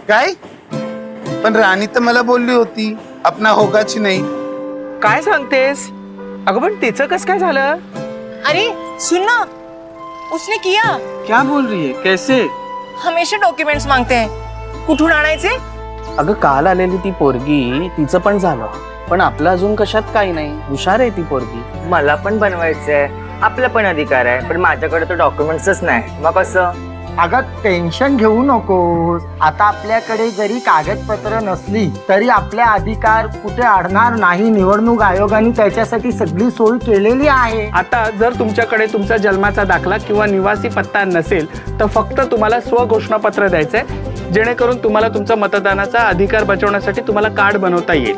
काय? पण राणी तर मला बोलली होती अपना होगाची नाही. काय सांगतेस? अगं पण तिचं कसं काय झालं? अरे सुन ना, उसने किया. क्या बोल रही है? कैसे? हमेशा डॉक्युमेंट्स मागते हैं. कुठून आणायचे? अगं काल आलेली ती पोरगी तिचं पण झालं, पण आपलं अजून कशात काही नाही. हुशार आहे ती पोरगी. मला पण बनवायचंय, आपला पण अधिकार आहे, पण माझ्याकडे तर डॉक्युमेंट्सच नाही. मग कसं? अगं टेन्शन घेऊ नकोस. आता आपल्याकडे जरी कागदपत्र नसली तरी आपले अधिकार कुठे अडणार नाही. निवडणूक आयोगाने त्याच्यासाठी सगळी सोय केलेली आहे. आता जर तुमच्याकडे तुमचा जन्माचा दाखला किंवा निवासी पत्ता नसेल तर फक्त तुम्हाला स्वघोषणापत्र द्यायचंय, जेणेकरून तुम्हाला तुमचा मतदानाचा अधिकार बजावण्यासाठी तुम्हाला कार्ड बनवता येईल.